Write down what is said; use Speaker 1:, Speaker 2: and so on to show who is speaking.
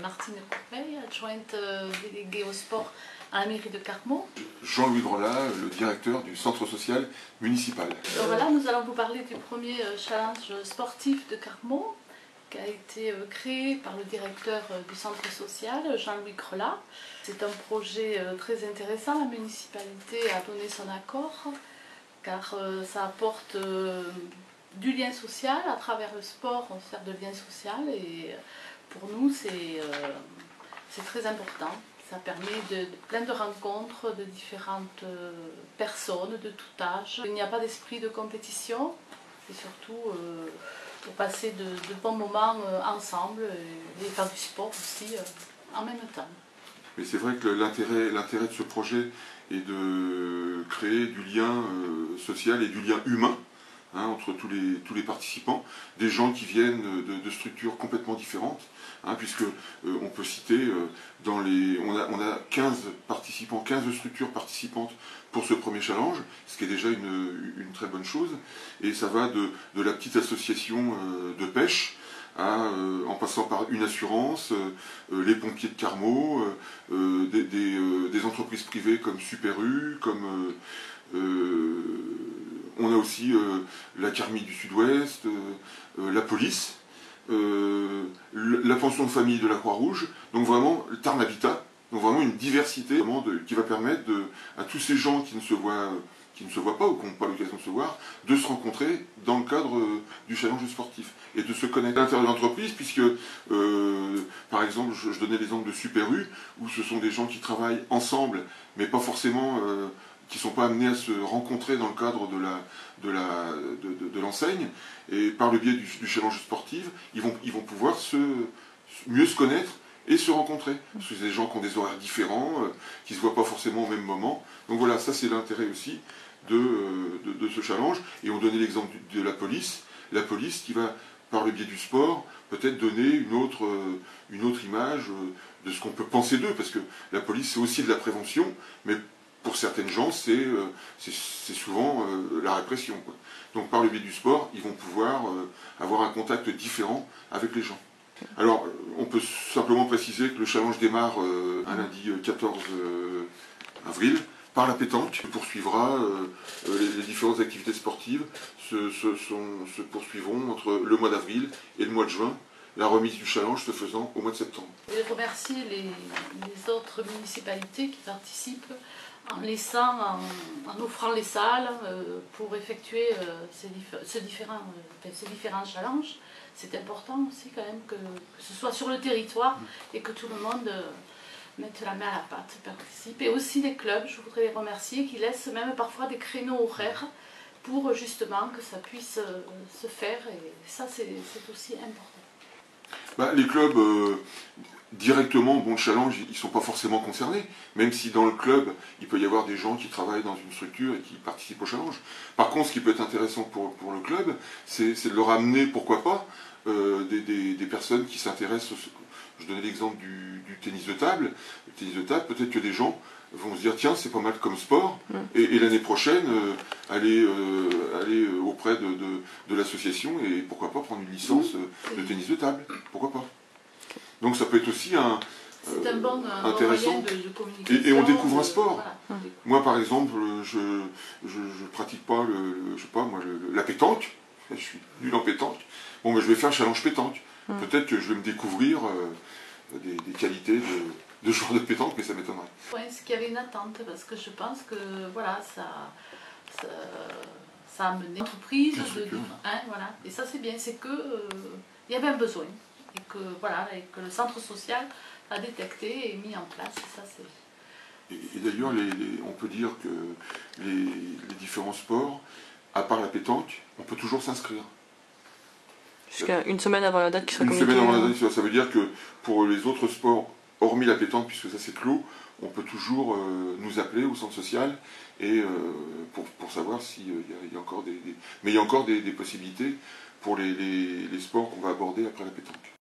Speaker 1: Martine Courbeil, adjointe déléguée au sport à la mairie de Carmaux.
Speaker 2: Jean-Louis Drolat, le directeur du centre social municipal.
Speaker 1: Donc voilà, nous allons vous parler du premier challenge sportif de Carmaux qui a été créé par le directeur du centre social, Jean-Louis Crolat. C'est un projet très intéressant, la municipalité a donné son accord car ça apporte du lien social à travers le sport, on sert de lien social et pour nous c'est très important. Ça permet plein de rencontres de différentes personnes de tout âge. Il n'y a pas d'esprit de compétition, c'est surtout pour passer de bons moments ensemble et faire du sport aussi en même temps.
Speaker 2: Mais c'est vrai que l'intérêt de ce projet est de créer du lien social et du lien humain entre tous les participants, des gens qui viennent de structures complètement différentes, puisque on peut citer, on a 15 participants, 15 structures participantes pour ce premier challenge, ce qui est déjà une très bonne chose, et ça va de la petite association de pêche, en passant par une assurance, les pompiers de Carmaux, des entreprises privées comme Super U, comme on a aussi la Carmie du Sud-Ouest, la police, la pension de famille de la Croix-Rouge, donc vraiment le Tarn Habitat, donc vraiment une diversité qui va permettre à tous ces gens qui ne se voient pas ou qui n'ont pas l'occasion de se voir, de se rencontrer dans le cadre du challenge sportif et de se connaître à l'intérieur de l'entreprise, puisque par exemple je donnais l'exemple de Super U, où ce sont des gens qui travaillent ensemble, mais pas forcément qui ne sont pas amenés à se rencontrer dans le cadre de l'enseigne, et par le biais du challenge sportif, ils vont pouvoir mieux se connaître et se rencontrer. Parce que c'est des gens qui ont des horaires différents, qui ne se voient pas forcément au même moment. Donc voilà, ça c'est l'intérêt aussi de ce challenge. Et on donnait l'exemple de la police qui va, par le biais du sport, peut-être donner une autre image de ce qu'on peut penser d'eux, parce que la police c'est aussi de la prévention, mais pour certaines gens, c'est souvent la répression, quoi. Donc par le biais du sport, ils vont pouvoir avoir un contact différent avec les gens. Alors, on peut simplement préciser que le challenge démarre un lundi 14 avril par la pétanque. Poursuivra les différentes activités sportives se poursuivront entre le mois d'avril et le mois de juin. La remise du challenge se faisant au mois de septembre.
Speaker 1: Je remercie les autres municipalités qui participent en offrant les salles pour effectuer ces différents challenges. C'est important aussi quand même que ce soit sur le territoire et que tout le monde mette la main à la pâte, participe. Et aussi les clubs, je voudrais les remercier, qui laissent même parfois des créneaux horaires pour justement que ça puisse se faire, et ça c'est aussi important.
Speaker 2: Les clubs, directement, le challenge, ils ne sont pas forcément concernés, même si dans le club, il peut y avoir des gens qui travaillent dans une structure et qui participent au challenge. Par contre, ce qui peut être intéressant pour le club, c'est de leur amener, pourquoi pas, des personnes qui s'intéressent, je donnais l'exemple du tennis de table. Le tennis de table, peut-être que des gens vont se dire, tiens, c'est pas mal comme sport, et l'année prochaine, aller auprès de l'association et pourquoi pas prendre une licence de tennis de table, pourquoi pas. Donc ça peut être aussi
Speaker 1: c'est un bon
Speaker 2: intéressant,
Speaker 1: moyen de communication.
Speaker 2: Et on découvre un sport.
Speaker 1: Voilà.
Speaker 2: Moi par exemple, je pratique pas la pétanque, je suis nul en pétanque, bon, je vais faire un challenge pétanque. Peut-être que je vais me découvrir des qualités de joueur de pétanque, mais ça m'étonnerait.
Speaker 1: Ouais, ce qu'il y avait une attente, parce que je pense que voilà, ça a amené l'entreprise, voilà. Et ça c'est bien, c'est que il y avait un besoin, et que voilà, et que le centre social a détecté et mis en place. Et ça c'est.
Speaker 2: Et d'ailleurs, on peut dire que les différents sports, à part la pétanque, on peut toujours s'inscrire.
Speaker 3: Jusqu'à une semaine avant la date qui sera communiquée.
Speaker 2: Une semaine avant la date, ça veut dire que pour les autres sports, hormis la pétanque, puisque ça c'est clos, on peut toujours nous appeler au centre social et pour savoir s'il y a encore mais il y a encore des possibilités pour les sports qu'on va aborder après la pétanque.